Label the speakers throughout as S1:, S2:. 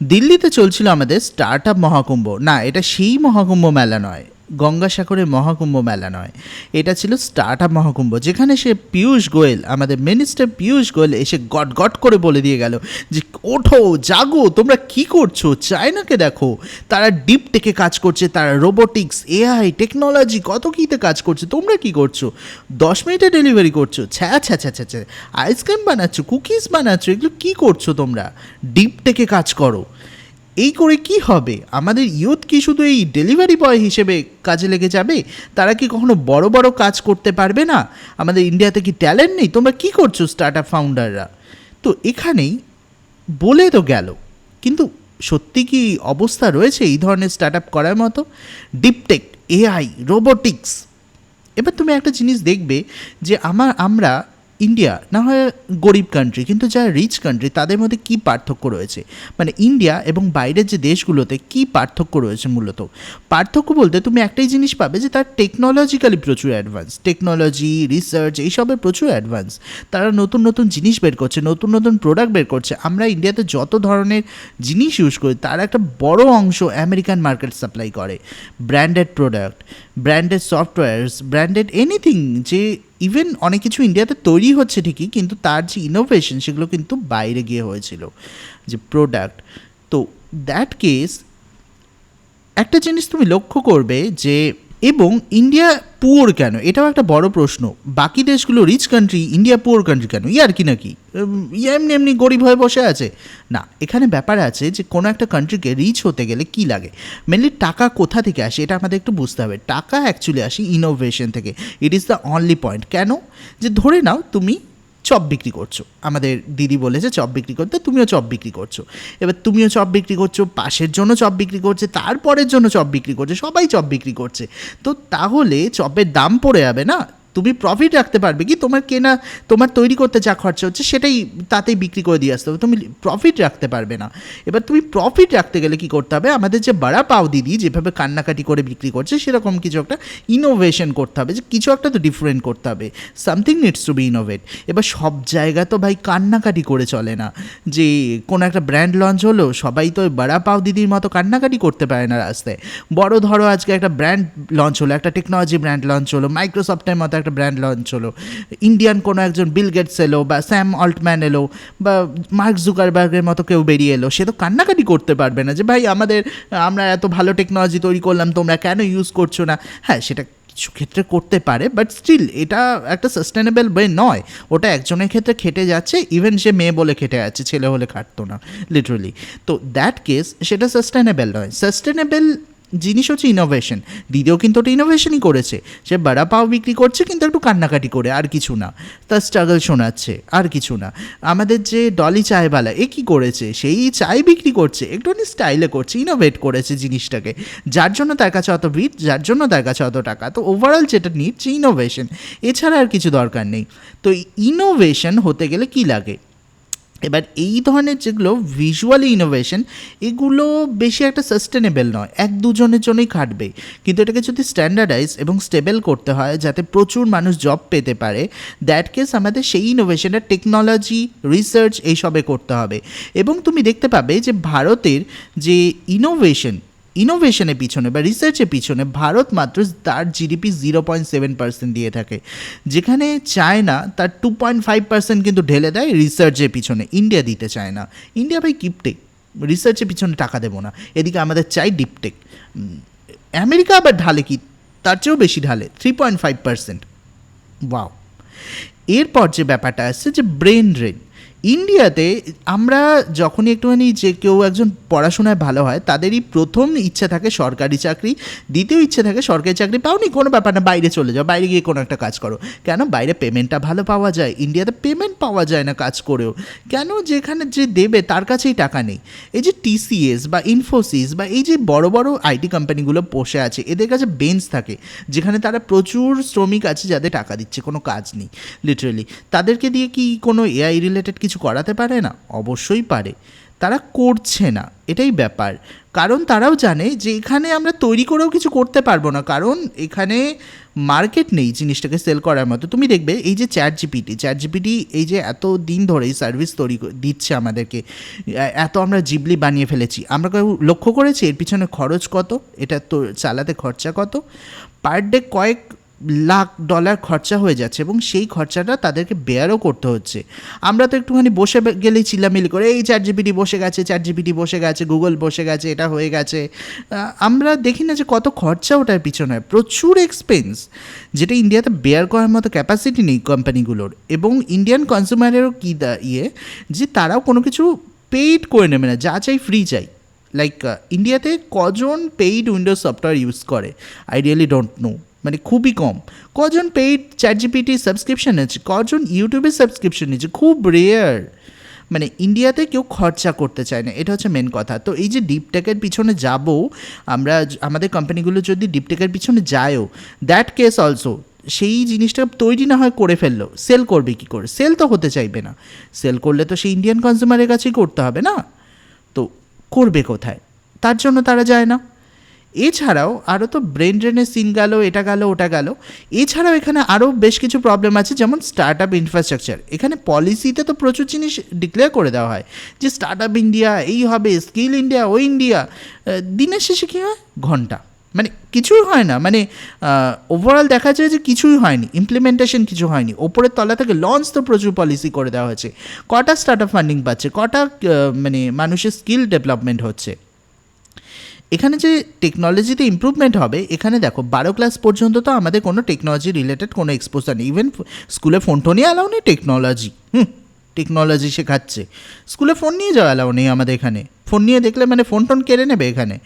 S1: দিল্লিতে চলছিল আমাদের স্টার্ট আপ মহাকুম্ভ। না, এটা সেই মহাকুম্ভ মেলা নয়, গঙ্গাসাগরের মহাকুম্ভ মেলা নয়, এটা ছিল স্টার্ট আপ মহাকুম্ভ, যেখানে সে পীয়ূষ গোয়েল, আমাদের মিনিস্টার পীয়ূষ গোয়েল এসে গট গট করে বলে দিয়ে গেল যে ওঠো জাগো, তোমরা কি করছো, চায়নাকে দেখো, তারা ডিপ টেকে কাজ করছে, তারা রোবোটিক্স, এআই টেকনোলজি কত কীতে কাজ করছে, তোমরা কি করছো, 10 মিনিটে ডেলিভারি করছো, ছ্যা ছ্যা ছ্যা ছ্যা ছ্যা, আইসক্রিম বানাচ্ছ, কুকিজ বানাচ্ছ, এগুলো কী করছো তোমরা, ডিপ টেকে কাজ করো। এই করে কি হবে? আমাদের ইয়ুথ কি শুধু এই ডেলিভারি বয় হিসেবে কাজে লেগে যাবে? তারা কি কখনো বড় বড় কাজ করতে পারবে না? আমাদের ইন্ডিয়াতে কি ট্যালেন্ট নেই? তোমরা কি করছো স্টার্ট আপ ফাউন্ডাররা? তো এখানেই বলে তো গেল, কিন্তু সত্যি কি অবস্থা রয়েছে এই ধরনের স্টার্ট আপ করার মতো? ডিপটেক, এআই, রোবোটিক্স। এবার তুমি একটা জিনিস দেখবে যে আমরা ইন্ডিয়া না হয় গরিব কান্ট্রি, কিন্তু যারা রিচ কান্ট্রি তাদের মধ্যে কী পার্থক্য রয়েছে, মানে ইন্ডিয়া এবং বাইরের যে দেশগুলোতে কী পার্থক্য রয়েছে? মূলত পার্থক্য বলতে তুমি একটাই জিনিস পাবে যে তার টেকনোলজিক্যালি প্রচুর অ্যাডভান্স, টেকনোলজি রিসার্চ এইসবের প্রচুর অ্যাডভান্স, তারা নতুন নতুন জিনিস বের করছে, নতুন নতুন প্রোডাক্ট বের করছে। আমরা ইন্ডিয়াতে যত ধরনের জিনিস ইউজ করি তার একটা বড় অংশ আমেরিকান মার্কেট সাপ্লাই করে, branded product, branded softwares, branded anything, যে ইভেন অনেক কিছু ইন্ডিয়াতে তৈরি হচ্ছে ঠিকই, কিন্তু তার যে ইনোভেশন সেগুলো কিন্তু বাইরে গিয়ে হয়েছিল, যে প্রোডাক্ট। তো দ্যাট কেস একটা জিনিস তুমি লক্ষ্য করবে যে, এবং ইন্ডিয়া পুয়ার কেন, এটাও একটা বড় প্রশ্ন। বাকি দেশগুলো rich country, India poor country কেন? ইয়ার কি নাকি এমনি এমনি গরিব হয়ে বসে আছে? না, এখানে ব্যাপার আছে যে কোনো একটা কান্ট্রিকে রিচ হতে গেলে কি লাগে, মেনলি টাকা কোথা থেকে আসে এটা আমাদের একটু বুঝতে হবে। টাকা অ্যাকচুয়ালি আসে ইনোভেশন থেকে, it is the only point. কেন? যে ধরে নাও তুমি চপ বিক্রি করছো, আমাদের দিদি বলেছে চপ বিক্রি করতে, তুমিও চপ বিক্রি করছো। এবার তুমিও চপ বিক্রি করছো, পাশের জন্য চপ বিক্রি করছে, তারপরের জন্য চপ বিক্রি করছে, সবাই চপ বিক্রি করছে। তো তাহলে চপের দাম পড়ে যাবে না? তুমি প্রফিট রাখতে পারবে কি? তোমার কেনা, তোমার তৈরি করতে যা খরচা হচ্ছে সেটাই তাতেই বিক্রি করে দিয়ে আসতে হবে, তুমি প্রফিট রাখতে পারবে না। এবার তুমি প্রফিট রাখতে গেলে কি করতে হবে? আমাদের যে বড়া পাও দিদি যেভাবে কান্নাকাটি করে বিক্রি করছে, সেরকম কিছু একটা ইনোভেশন করতে হবে, যে কিছু একটা তো ডিফারেন্ট করতে হবে, something needs to be innovate. এবার সব জায়গা তো ভাই কান্নাকাটি করে চলে না, যে কোনো একটা ব্র্যান্ড লঞ্চ হলো, সবাই তো ওই বড়া পাও দিদির মতো কান্নাকাটি করতে পারে না রাস্তায়। বড় ধরো আজকে একটা ব্র্যান্ড লঞ্চ হলো, একটা টেকনোলজি ব্র্যান্ড লঞ্চ হলো, মাইক্রোসফটের মতো একটা ব্র্যান্ড লঞ্চ হলো, ইন্ডিয়ান কোনো একজন বিল গেটস এলো, বা স্যাম অল্টম্যান এলো, বা মার্ক জুকারবার্গের মতো কেউ বেরিয়ে এলো, সে তো কান্নাকাটি করতে পারবে না যে ভাই আমরা এত ভালো টেকনোলজি তৈরি করলাম, তোমরা কেন ইউজ করছো না? হ্যাঁ, সেটা কিছু ক্ষেত্রে করতে পারে, বাট স্টিল এটা একটা সাস্টেনেবল ওয়ে নয়। ওটা একজনের ক্ষেত্রে খেটে যাচ্ছে, ইভেন সে মেয়ে বলে খেটে যাচ্ছে, ছেলে হলে খাটতো না লিটারালি। তো দ্যাট কেস সেটা সাস্টেনেবল নয়। সাস্টেনেবল জিনিস হচ্ছে ইনোভেশন। দিদিও কিন্তু ওটা ইনোভেশনই করেছে, সে বড়া পাও বিক্রি করছে কিন্তু একটু কান্নাকাটি করে, আর কিছু না, তার স্ট্রাগল শোনাচ্ছে, আর কিছু না। আমাদের যে ডলি চায়ওয়ালা, এ কী করেছে? সেই চায় বিক্রি করছে, একটুখানি স্টাইলে করছে, ইনোভেট করেছে জিনিসটাকে, যার জন্য তার কাছে অত ভিড়, যার জন্য তার কাছে অত টাকা। তো ওভারঅল যেটা নিচ্ছে ইনোভেশন, এছাড়া আর কিছু দরকার নেই। তো ইনোভেশন হতে গেলে কি লাগে? এবার এই ধরনের যেগুলো ভিজুয়ালি ইনোভেশন, এগুলো বেশি একটা সাস্টেনেবল নয়, এক দুজনের জন্যই খাটবে। কিন্তু এটাকে যদি স্ট্যান্ডার্ডাইজ এবং স্টেবল করতে হয় যাতে প্রচুর মানুষ জব পেতে পারে, দ্যাট কেস আমাদের সেই ইনোভেশনটা টেকনোলজি রিসার্চ এইসবে করতে হবে। এবং তুমি দেখতে পাবে যে ভারতের যে ইনোভেশনের পিছনে বা রিসার্চের পিছনে ভারত মাত্র তার জিডিপি 0.7% দিয়ে থাকে, যেখানে চায়না তার 2.5% কিন্তু ঢেলে দেয় রিসার্চের পিছনে, ইন্ডিয়া দিতে চায় না। ইন্ডিয়া ভাই কিপটেক, রিসার্চের পিছনে টাকা দেবো না, এদিকে আমাদের চাই ডিপটেক। আমেরিকা আবার ঢালে কি, তার চেয়েও বেশি ঢালে, 3.5%। ওয়াও। এরপর যে ব্যাপারটা আসছে যে ব্রেন ড্রেন, ইন্ডিয়াতে আমরা যখনই একটুখানি যে কেউ একজন পড়াশোনায় ভালো হয়, তাদেরই প্রথম ইচ্ছা থাকে সরকারি চাকরি, দ্বিতীয় ইচ্ছে থাকে সরকারি চাকরি পাওনি কোনো ব্যাপার না, বাইরে চলে যাও, বাইরে গিয়ে কোনো একটা কাজ করো। কেন? বাইরে পেমেন্টটা ভালো পাওয়া যায়, ইন্ডিয়াতে পেমেন্ট পাওয়া যায় না কাজ করেও। কেন? যেখানে যে দেবে তার কাছেই টাকা নেই। এই যে টিসিএস বা ইনফোসিস বা এই যে বড় বড় আইটি কোম্পানিগুলো বসে আছে, এদের কাছে বেঞ্চ থাকে যেখানে তারা প্রচুর শ্রমিক আছে যাদের টাকা দিচ্ছে, কোনো কাজ নেই লিটারালি। তাদেরকে দিয়ে কি কোনো এআই রিলেটেড কিছু করাতে পারে না? অবশ্যই পারে। তারা করছে না, এটাই ব্যাপার। কারণ তারাও জানে যে এখানে আমরা তৈরি করেও কিছু করতে পারবো না, কারণ এখানে মার্কেট নেই জিনিসটাকে সেল করার মতো। তুমি দেখবে এই যে চ্যাট জিপিটি এই যে এত দিন ধরে এই সার্ভিস দিচ্ছে আমাদেরকে, এত আমরা জিবলি বানিয়ে ফেলেছি, আমরা কেউ লক্ষ্য করেছি এর পিছনে খরচ কত, এটা তো চালাতে খরচা কত? পার ডে কয়েক লাখ ডলার খরচা হয়ে যাচ্ছে, এবং সেই খরচাটা তাদেরকে বেয়ারও করতে হচ্ছে। আমরা তো একটুখানি বসে গেলেই চিল্লামিলি করে এই চ্যাট জিপিটি বসে গেছে, গুগল বসে গেছে, এটা হয়ে গেছে। আমরা দেখি না যে কত খরচা ওটার পিছনে, প্রচুর এক্সপেন্স, যেটা ইন্ডিয়াতে বেয়ার করার মতো ক্যাপাসিটি নেই কোম্পানিগুলোর। এবং ইন্ডিয়ান কনজিউমারেরও কী যে তারাও কোনো কিছু পেইড করে নেবে না, যা চাই ফ্রি চাই। লাইক ইন্ডিয়াতে কজন পেইড উইন্ডোজ সফটওয়্যার ইউজ করে? আই রিয়েলি ডোন্ট নো, মানে খুবই কম। কজন পেইড চ্যাট জিপিটি সাবস্ক্রিপশন আছে, কজন ইউটিউবের সাবস্ক্রিপশন নিচ্ছে, খুব রেয়ার। মানে ইন্ডিয়াতে কেউ খরচা করতে চায় না, এটা হচ্ছে মেন কথা। তো এই যে ডিপ টেকের পিছনে যাব আমরা, আমাদের কোম্পানিগুলো যদি ডিপ টেকের পিছনে যায়ও, দ্যাট কেস অলসো সেই জিনিসটা তৈরি না হয় করে ফেললো, সেল করবে কী করে? সেল তো হতে চাইবে না। সেল করলে তো সেই ইন্ডিয়ান কনজিউমারের কাছেই করতে হবে না, তো করবে কোথায়? তার জন্য তারা যায় না। এছাড়াও আরও তো ব্রেন ড্রেনের সিন গেল, এটা গেল, ওটা গেল। এছাড়াও এখানে আরও বেশ কিছু প্রবলেম আছে, যেমন স্টার্ট আপ ইনফ্রাস্ট্রাকচার। এখানে পলিসিতে তো প্রচুর জিনিস ডিক্লেয়ার করে দেওয়া হয় যে স্টার্ট আপ ইন্ডিয়া এই হবে, স্কিল ইন্ডিয়া, ওই ইন্ডিয়া। দিনের শেষে কী হয়? ঘন্টা, মানে কিছুই হয় না। মানে ওভারঅল দেখা যায় যে কিছুই হয়নি, ইমপ্লিমেন্টেশন কিছু হয়নি। ওপরের তলা থেকে লঞ্চ তো প্রচুর পলিসি করে দেওয়া হয়েছে, কটা স্টার্ট আপ ফান্ডিং পাচ্ছে, কটা মানে মানুষের স্কিল ডেভেলপমেন্ট হচ্ছে। এখানে যে টেকনোলজিতে ইমপ্রুভমেন্ট হবে, এখানে দেখো 12 ক্লাস পর্যন্ত তো আমাদের কোনো টেকনোলজি রিলেটেড কোনো এক্সপোজার নেই। ইভেন স্কুলে ফোন টোনই অ্যালাউ নেই, টেকনোলজি শেখাচ্ছে, স্কুলে ফোন নিয়ে যাওয়া অ্যালাউ নেই আমাদের এখানে। ফোন নিয়ে দেখলে মানে ফোন টোন কেড়ে নেবে এখানে।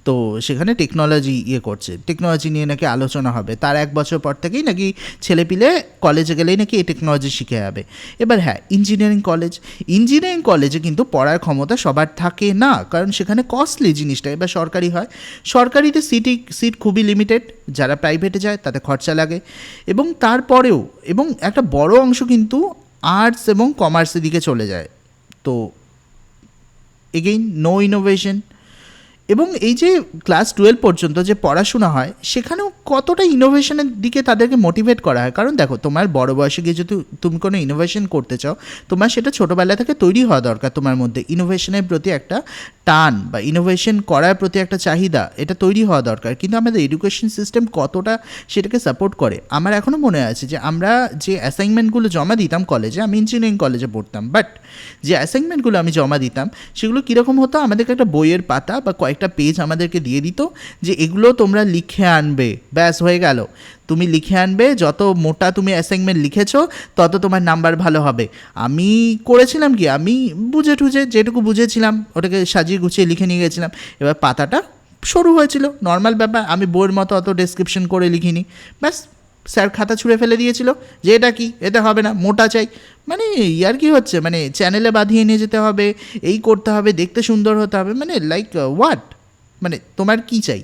S1: তো সেখানে টেকনোলজি করছে, টেকনোলজি নিয়ে নাকি আলোচনা হবে, তার 1 বছর পর থেকেই নাকি ছেলেপিলে কলেজে গেলেই নাকি এই টেকনোলজি শিখে যাবে। এবার হ্যাঁ, ইঞ্জিনিয়ারিং কলেজে কিন্তু পড়ার ক্ষমতা সবার থাকে না, কারণ সেখানে কস্টলি জিনিসটা। এবার সরকারি হয়, সরকারিতে সিট খুবই লিমিটেড, যারা প্রাইভেটে যায় তাতে খরচা লাগে। এবং তারপরেও এবং একটা বড় অংশ কিন্তু আর্টস এবং কমার্সের দিকে চলে যায়। তো এগেইন নো ইনোভেশন। এবং এই যে ক্লাস 12 পর্যন্ত যে পড়াশোনা হয়, সেখানেও কতটা ইনোভেশনের দিকে তাদেরকে মোটিভেট করা হয়? কারণ দেখো, তোমার বড় বয়সে গিয়ে যদি তুমি কোনো ইনোভেশন করতে চাও, তোমার সেটা ছোটোবেলা থেকে তৈরি হওয়া দরকার। তোমার মধ্যে ইনোভেশনের প্রতি একটা টান বা ইনোভেশন করার প্রতি একটা চাহিদা, এটা তৈরি হওয়া দরকার। কিন্তু আমাদের এডুকেশন সিস্টেম কতটা সেটাকে সাপোর্ট করে? আমার এখনও মনে আছে যে আমরা যে অ্যাসাইনমেন্টগুলো জমা দিতাম কলেজে, আমি ইঞ্জিনিয়ারিং কলেজে পড়তাম, বাট যে অ্যাসাইনমেন্টগুলো আমি জমা দিতাম সেগুলো কীরকম হতো? আমাদেরকে একটা বইয়ের পাতা বা কয়েকটা পেজ আমাদেরকে দিয়ে দিত যে এগুলো তোমরা লিখে আনবে, ব্যাস হয়ে গেল। তুমি লিখে আনবে, যত মোটা তুমি অ্যাসাইনমেন্ট লিখেছো তত তোমার নাম্বার ভালো হবে। আমি করেছিলাম কি, আমি বুঝে টুঝে যেটুকু বুঝেছিলাম ওটাকে সাজিয়ে গুছিয়ে লিখে নিয়ে গেছিলাম। এবার পাতাটা সরু হয়েছিল, নর্মাল ব্যাপার, আমি বইয়ের মতো অত ডেসক্রিপশন করে লিখিনি, ব্যাস স্যার খাতা ছুঁড়ে ফেলে দিয়েছিল যে এটা কি, এটা হবে না, মোটা চাই। মানে ইয়ার কি হচ্ছে, মানে চ্যানেলে বাঁধিয়ে নিয়ে যেতে হবে, এই করতে হবে, দেখতে সুন্দর হতে হবে, মানে লাইক হোয়াট? মানে তোমার কি চাই?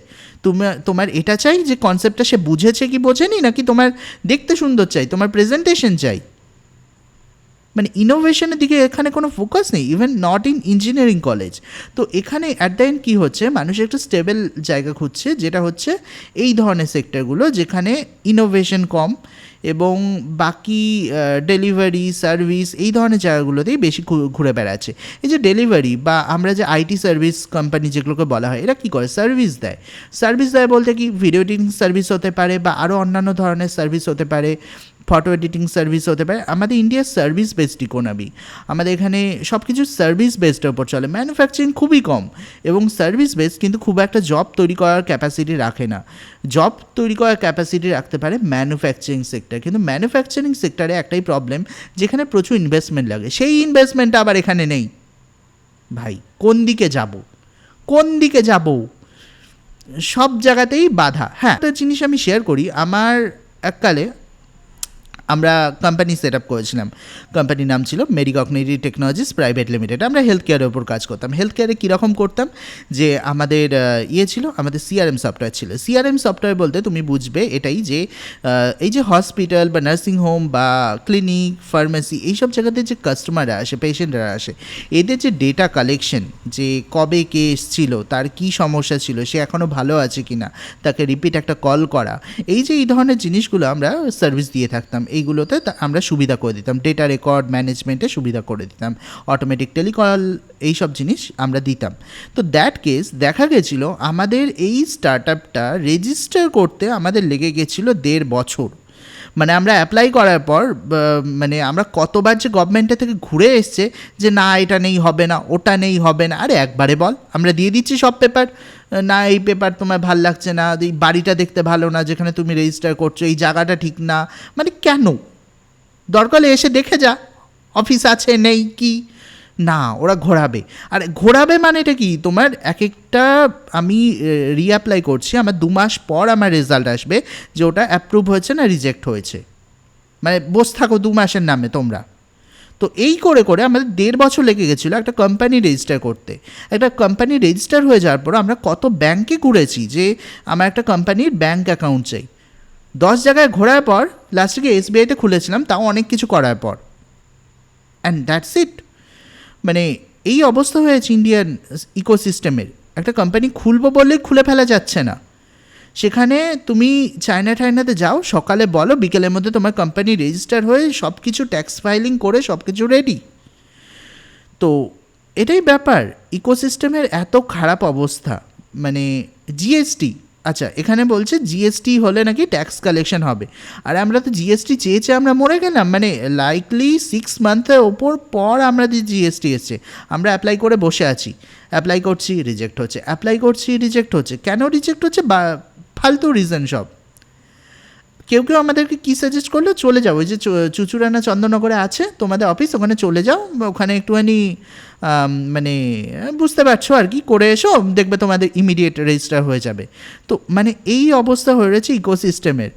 S1: তোমার এটা চাই যে কনসেপ্টটা সে বুঝেছে কি বোঝেনি, নাকি তোমার দেখতে সুন্দর চাই, তোমার প্রেজেন্টেশন চাই? মানে ইনোভেশনের দিকে এখানে কোনো ফোকাস নেই, even not in engineering college. তো এখানে অ্যাট দ্য এন্ড কী হচ্ছে, মানুষ একটু স্টেবল জায়গা খুঁজছে, যেটা হচ্ছে এই ধরনের সেক্টরগুলো যেখানে ইনোভেশন কম এবং বাকি ডেলিভারি সার্ভিস এই ধরনের জায়গাগুলোতেই বেশি ঘুরে বেড়াচ্ছে। এই যে ডেলিভারি বা আমরা যে আইটি সার্ভিস কোম্পানি যেগুলোকে বলা হয়, এরা কী করে? সার্ভিস দেয় বলতে কি, ভিডিও এডিটিং সার্ভিস হতে পারে বা আরও অন্যান্য ধরনের সার্ভিস হতে পারে, ফটো এডিটিং সার্ভিস হতে পারে। আমাদের ইন্ডিয়ার সার্ভিস বেসড ইকোনমি, আমাদের এখানে সব কিছু সার্ভিস বেসডের ওপর চলে, ম্যানুফ্যাকচারিং খুবই কম এবং সার্ভিস বেসড কিন্তু খুব একটা জব তৈরি করার ক্যাপাসিটি রাখে না। জব তৈরি করার ক্যাপাসিটি রাখতে পারে ম্যানুফ্যাকচারিং সেক্টর, কিন্তু ম্যানুফ্যাকচারিং সেক্টরে একটাই প্রবলেম, যেখানে প্রচুর ইনভেস্টমেন্ট লাগে, সেই ইনভেস্টমেন্টটা আবার এখানে নেই। ভাই কোন দিকে যাব? সব জায়গাতেই বাধা। হ্যাঁ, একটা জিনিস আমি শেয়ার করি, আমার এককালে আমরা কোম্পানি সেট আপ করেছিলাম। কোম্পানির নাম ছিল মেডিকগনিটিভ টেকনোলজিস প্রাইভেট লিমিটেড। আমরা হেলথ কেয়ারের ওপর কাজ করতাম। হেলথ কেয়ারে কীরকম করতাম, যে আমাদের ছিল, আমাদের সিআরএম সফটওয়্যার ছিল। সিআরএম সফটওয়্যার বলতে তুমি বুঝবে এটাই যে এই যে হসপিটাল বা নার্সিং হোম বা ক্লিনিক, ফার্মেসি, এইসব জায়গাতে যে কাস্টমাররা আসে, পেশেন্টরা আসে, এদের যে ডেটা কালেকশন, যে কবে কে এসেছিল, তার কি সমস্যা ছিল, সে এখনও ভালো আছে কি না, তাকে রিপিট একটা কল করা, এই যে এই ধরনের জিনিসগুলো আমরা সার্ভিস দিয়ে থাকতাম। এইগুলোতে আমরা সুবিধা করে দিতাম, ডেটা রেকর্ড ম্যানেজমেন্টে সুবিধা করে দিতাম, অটোমেটিক টেলিকল, এইসব জিনিস আমরা দিতাম। তো দ্যাট কেস দেখা গেছিল আমাদের এই স্টার্ট আপটা রেজিস্টার করতে আমাদের লেগে গেছিলো 1.5 বছর। মানে আমরা অ্যাপ্লাই করার পর মানে আমরা কতবার যে গভর্নমেন্টের থেকে ঘুরে এসছে যে না এটা নেই হবে না, ওটা নেই হবে না। আরে একবারে বল, আমরা দিয়ে দিচ্ছি সব পেপার, না এই পেপার তোমার ভাল লাগছে না, এই বাড়িটা দেখতে ভালো না যেখানে তুমি রেজিস্টার করছো, এই জায়গাটা ঠিক না, মানে কেন? দরকার হলে এসে দেখে যা, অফিস আছে নেই কি না, ওরা ঘোরাবে। আর ঘোরাবে মানে এটা কি, তোমার এক একটা, আমি রিঅ্যাপ্লাই করছি, আমার 2 মাস পর আমার রেজাল্ট আসবে যে ওটা অ্যাপ্রুভ হয়েছে না রিজেক্ট হয়েছে। মানে বসে থাকো 2 মাসের নামে তোমরা। তো এই করে করে আমাদের 1.5 বছর লেগে গেছিলো একটা কোম্পানি রেজিস্টার করতে। একটা কোম্পানি রেজিস্টার হয়ে যাওয়ার পর আমরা কত ব্যাংকে ঘুরেছি যে আমার একটা কোম্পানির ব্যাংক অ্যাকাউন্ট চাই। 10 জায়গায় ঘোরার পর লাস্টে গিয়ে এসবিআইতে খুলেছিলাম, তাও অনেক কিছু করার পর। And that's it. মানে এই অবস্থা হয়েছে ইন্ডিয়ান ইকোসিস্টেমের। একটা কোম্পানি খুলবো বললে খুলে ফেলা যাচ্ছে না। সেখানে তুমি চায়নাতে যাও, সকালে বলো, বিকেলের মধ্যে তোমার কোম্পানি রেজিস্টার হয়ে সব কিছু ট্যাক্স ফাইলিং করে সব কিছু রেডি। তো এটাই ব্যাপার, ইকোসিস্টেমের এত খারাপ অবস্থা। মানে জিএসটি, আচ্ছা এখানে বলছে জিএসটি হলে নাকি ট্যাক্স কালেকশন হবে, আর আমরা তো জিএসটি চেয়েছে আমরা মরে গেলাম। মানে লাইকলি 6 মান্থের ওপর পর আমরা যে জিএসটি এসছে, আমরা অ্যাপ্লাই করে বসে আছি, অ্যাপ্লাই করছি রিজেক্ট হচ্ছে, অ্যাপ্লাই করছি রিজেক্ট হচ্ছে। কেন রিজেক্ট হচ্ছে? ফালতু রিজন সব। কেউ আমাদেরকে কী সাজেস্ট করলো, চলে যাও ওই যে চুচুড়ানা চন্দননগরে আছে তোমাদের অফিস, ওখানে চলে যাও, ওখানে একটুখানি মানে বুঝতে পারছো আর কি, করে এসো, দেখবে তোমাদের ইমিডিয়েট রেজিস্টার হয়ে যাবে। তো মানে এই অবস্থা হয়ে রয়েছে ইকোসিস্টেমের।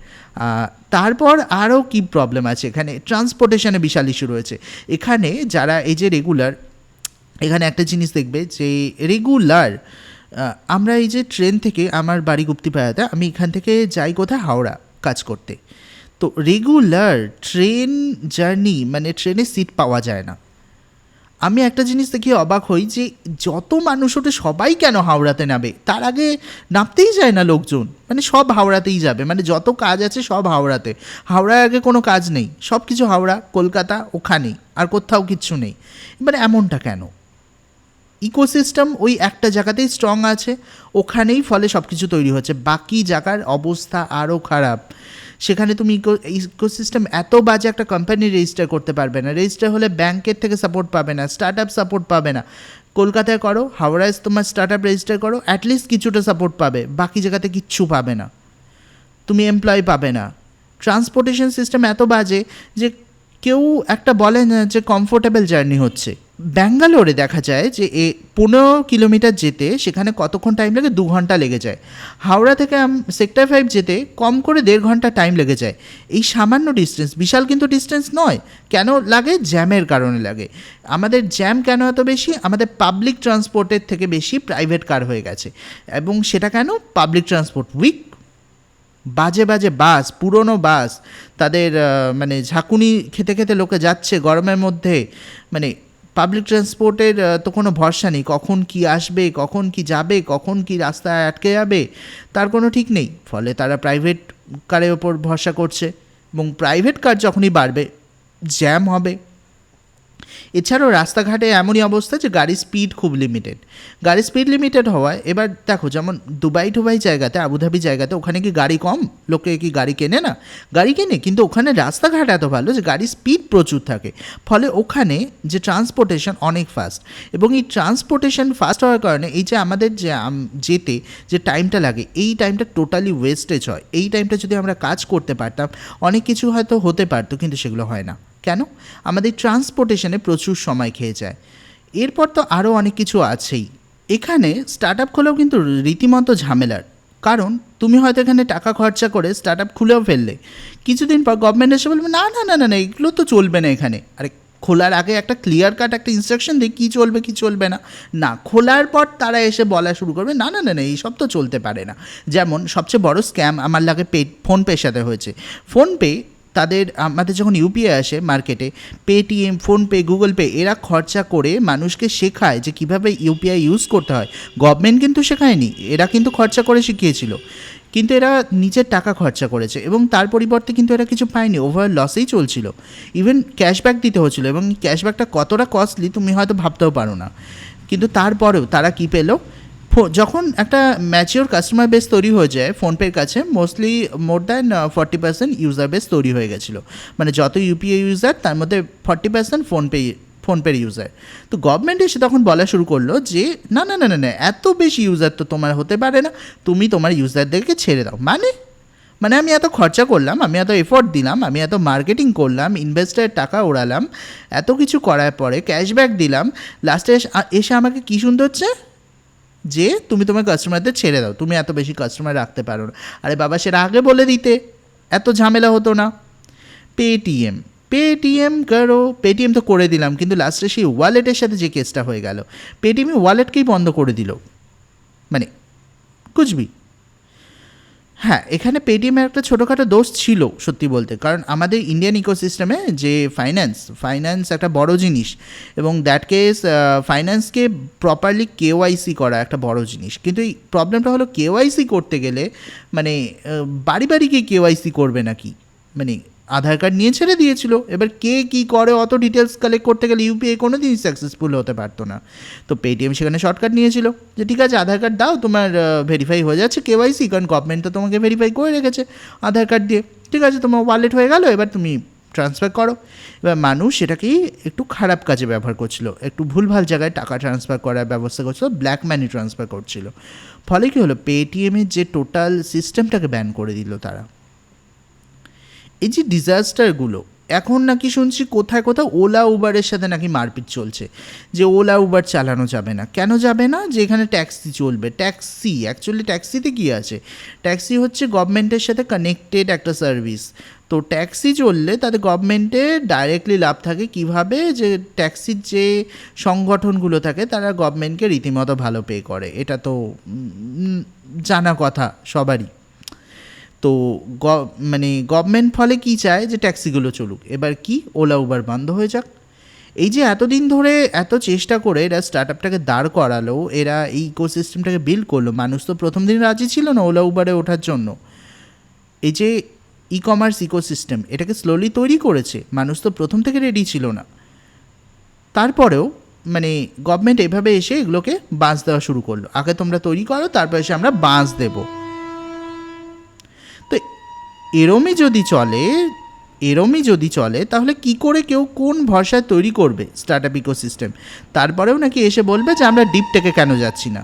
S1: তারপর আরও কি প্রবলেম আছে এখানে, ট্রান্সপোর্টেশনে বিশাল ইস্যু রয়েছে এখানে। যারা এই যে রেগুলার, এখানে একটা জিনিস দেখবে যে রেগুলার আমরা এই যে ট্রেন থেকে, আমার বাড়ি গুপ্তিপাড়াতে, আমি এখান থেকে যাই কোথায়, হাওড়া কাজ করতে। তো রেগুলার ট্রেন জার্নি, মানে ট্রেনে সিট পাওয়া যায় না। আমি একটা জিনিস দেখে অবাক হই যে যত মানুষ ওঠে সবাই কেন হাওড়াতে নামে, তার আগে নামতেই যায় না লোকজন, মানে সব হাওড়াতেই যাবে, মানে যত কাজ আছে সব হাওড়াতে, হাওড়ার আগে কোনো কাজ নেই, সব কিছু হাওড়া কলকাতা ওখানেই, আর কোথাও কিচ্ছু নেই। এবারে এমনটা কেন? ইকোসিস্টেম ওই একটা জায়গাতেই স্ট্রং আছে, ওখানেই ফলে সব কিছু তৈরি হচ্ছে, বাকি জায়গার অবস্থা আরও খারাপ। সেখানে তুমি ইকোসিস্টেম এত বাজে, একটা কোম্পানি রেজিস্টার করতে পারবে না, রেজিস্টার হলে ব্যাংকের থেকে সাপোর্ট পাবে না, স্টার্ট আপ সাপোর্ট পাবে না। কলকাতায় করো, হাওড়ায় তোমার স্টার্ট আপ রেজিস্টার করো, অ্যাটলিস্ট কিছুটা সাপোর্ট পাবে, বাকি জায়গাতে কিচ্ছু পাবে না, তুমি এমপ্লয় পাবে না। ট্রান্সপোর্টেশন সিস্টেম এত বাজে যে কেউ একটা বলে না যে কমফোর্টেবল জার্নি হচ্ছে। ব্যাঙ্গালোরে দেখা যায় যে 15 কিলোমিটার যেতে সেখানে কতক্ষণ টাইম লাগে, 2 ঘন্টা লেগে যায়। হাওড়া থেকে সেক্টর 5 যেতে কম করে 1.5 ঘন্টা টাইম লেগে যায়। এই সামান্য ডিস্টেন্স, বিশাল কিন্তু ডিস্টেন্স নয়। কেন লাগে? জ্যামের কারণে লাগে। আমাদের জ্যাম কেন এত বেশি? আমাদের পাবলিক ট্রান্সপোর্টের থেকে বেশি প্রাইভেট কার হয়ে গেছে। এবং সেটা কেন? পাবলিক ট্রান্সপোর্ট উইক, বাজে বাজে বাস, পুরনো বাস, তাদের মানে ঝাঁকুনি খেতে খেতে লোকে যাচ্ছে গরমের মধ্যে। মানে পাবলিক ট্রান্সপোর্টের তো কোনো ভরসা নেই, কখন কি আসবে, কখন কি যাবে, কখন কি রাস্তায় আটকে যাবে, তার কোনো ঠিক নেই। ফলে তারা প্রাইভেট কারের ওপর ভরসা করছে, এবং প্রাইভেট কার যখনই বাড়বে জ্যাম হবে। এছাড়াও রাস্তাঘাটে এমনই অবস্থা যে গাড়ির স্পিড খুব লিমিটেড। গাড়ির স্পিড লিমিটেড হওয়ায় এবার দেখো, যেমন দুবাই জায়গাতে, আবুধাবি জায়গাতে, ওখানে কি গাড়ি কম? লোকে কি গাড়ি কেনে না? গাড়ি কেনে, কিন্তু ওখানে রাস্তাঘাট এত ভালো যে গাড়ির স্পিড প্রচুর থাকে, ফলে ওখানে যে ট্রান্সপোর্টেশন অনেক ফাস্ট। এবং এই ট্রান্সপোর্টেশন ফাস্ট হওয়ার কারণে এই যে আমাদের যে যেতে যে টাইমটা লাগে, এই টাইমটা টোটালি ওয়েস্টেজ হয়। এই টাইমটা যদি আমরা কাজ করতে পারতাম, অনেক কিছু হয়তো হতে পারতো, কিন্তু সেগুলো হয় না। কেন? আমাদের ট্রান্সপোর্টেশনে প্রচুর সময় খেয়ে যায়। এরপর তো আরও অনেক কিছু আছেই। এখানে স্টার্ট আপ খোলাও কিন্তু রীতিমতো ঝামেলার। কারণ তুমি হয়তো এখানে টাকা খরচা করে স্টার্ট আপ খুলেও ফেললে, কিছুদিন পর গভর্নমেন্ট এসে বলবে না না না না না এগুলো তো চলবে না এখানে। আরে খোলার আগে একটা ক্লিয়ার কাট একটা ইনস্ট্রাকশন দিই কী চলবে কী চলবে না। না, খোলার পর তারা এসে বলা শুরু করবে না না না না এইসব তো চলতে পারে না। যেমন সবচেয়ে বড় স্ক্যাম আমার লাগে ফোনপের সাথে হয়েছে। ফোনপে আমাদের যখন ইউপিআই আসে মার্কেটে, পেটিএম, ফোনপে, গুগল পে এরা খরচা করে মানুষকে শেখায় যে কীভাবে ইউপিআই ইউজ করতে হয়। গভর্নমেন্ট কিন্তু শেখায়নি, এরা কিন্তু খরচা করে শিখিয়েছিল, কিন্তু এরা নিজের টাকা খরচা করেছে এবং তার পরিবর্তে কিন্তু এরা কিছু পায়নি, ওভার লসেই চলছিল। ইভেন ক্যাশব্যাক দিতে হচ্ছিলো এবং ক্যাশব্যাকটা কতটা কস্টলি তুমি হয়তো ভাবতেও পারো না। কিন্তু তারপরেও তারা কী পেলো, যখন একটা ম্যাচিওর কাস্টমার বেস তৈরি হয়ে যায় ফোনপের কাছে, mostly more than 40% user base তৈরি হয়ে গেছিলো। মানে যত ইউপিআই ইউজার তার মধ্যে 40% ফোনপের ইউজার। তো গভর্নমেন্ট এসে তখন বলা শুরু করলো যে না না না না না এত বেশি ইউজার তো তোমার হতে পারে না, তুমি তোমার ইউজারদেরকে ছেড়ে দাও। মানে আমি এত খরচা করলাম, আমি এত এফোর্ট দিলাম, আমি এত মার্কেটিং করলাম, ইনভেস্টারের টাকা ওড়ালাম, এত কিছু করার পরে ক্যাশব্যাক দিলাম, লাস্টে এসে আমাকে কী শুনতে হচ্ছে যে তুমি তোমার কাস্টমারদের ছেড়ে দাও, তুমি এত বেশি কাস্টমার রাখতে পারো না। আরে বাবা, সেটা আগে বলে দিতে এত ঝামেলা হতো না। পেটিএম করো, পেটিএম তো করে দিলাম, কিন্তু লাস্টে সেই ওয়ালেটের সাথে যে কেসটা হয়ে গেল, পেটিএমই ওয়ালেটকেই বন্ধ করে দিল, মানে কুচবি। হ্যাঁ, এখানে পেটিএমের একটা ছোটোখাটো দোষ ছিল সত্যি বলতে, কারণ আমাদের ইন্ডিয়ান ইকোসিস্টেমে যে ফাইন্যান্স একটা বড় জিনিস, এবং দ্যাট কেস ফাইন্যান্সকে প্রপারলি কেওয়াইসি করা একটা বড় জিনিস। কিন্তু এই প্রবলেমটা হলো কেওয়াইসি করতে গেলে মানে বাড়ি বাড়ি গিয়ে কেওয়াইসি করবে নাকি, মানে আধার কার্ড নিয়ে ছেড়ে দিয়েছিল। এবার কে কী করে অত ডিটেলস কালেক্ট করতে গেলে ইউপিআই কোনো দিনই সাকসেসফুল হতে পারতো না। তো পেটিএম সেখানে শর্টকাট নিয়েছিল যে ঠিক আছে আধার কার্ড দাও, তোমার ভেরিফাই হয়ে যাচ্ছে কেওয়াইসি, কারণ গভর্নমেন্ট তো তোমাকে ভেরিফাই করে রেখেছে আধার কার্ড দিয়ে, ঠিক আছে তোমার ওয়ালেট হয়ে গেল, এবার তুমি ট্রান্সফার করো। এবার মানুষ সেটাকেই একটু খারাপ কাজে ব্যবহার করছিল, একটু ভুলভাল জায়গায় টাকা ট্রান্সফার করার ব্যবস্থা করছিল, ব্ল্যাক মানি ট্রান্সফার করছিল। ফলে কী হলো, পেটিএমের যে টোটাল সিস্টেমটাকে ব্যান করে দিল তারা। এই যে ডিজাস্টারগুলো, এখন নাকি শুনছি কোথায় কোথাও ওলা উবারের সাথে নাকি মারপিট চলছে, যে ওলা উবার চালানো যাবে না। কেন যাবে না? যে এখানে ট্যাক্সি চলবে। অ্যাকচুয়ালি ট্যাক্সিতে কী আছে, ট্যাক্সি হচ্ছে গভর্নমেন্টের সাথে কানেক্টেড একটা সার্ভিস। তো ট্যাক্সি চললে তাদের গভর্নমেন্টের ডাইরেক্টলি লাভ থাকে কিভাবে, যে ট্যাক্সির যে সংগঠনগুলো থাকে তারা গভর্নমেন্টকে রীতিমতো ভালো পে করে, এটা তো জানা কথা সবারই। তো মানে গভর্নমেন্ট ফলে কী চায়, যে ট্যাক্সিগুলো চলুক। এবার কি, ওলা উবার বন্ধ হয়ে যাক। এই যে এতদিন ধরে এত চেষ্টা করে এরা স্টার্ট আপটাকে দাঁড় করালো, এরা এই ইকোসিস্টেমটাকে বিল্ড করলো, মানুষ তো প্রথম দিন রাজি ছিল না ওলা উবারে ওঠার জন্য। এই যে ই কমার্স ইকোসিস্টেম এটাকে স্লোলি তৈরি করেছে, মানুষ তো প্রথম থেকে রেডি ছিল না। তারপরেও মানে গভর্নমেন্ট এভাবে এসে এগুলোকে বাঁশ দেওয়া শুরু করলো, আগে তোমরা তৈরি করো তারপর এসে আমরা বাঁশ দেবো। তো এরমই যদি চলে তাহলে কি করে কেউ কোন ভরসায় তৈরি করবে স্টার্ট আপ ইকোসিস্টেম? তারপরেও নাকি এসে বলবে যে আমরা ডিপ টেকে কেন যাচ্ছি না।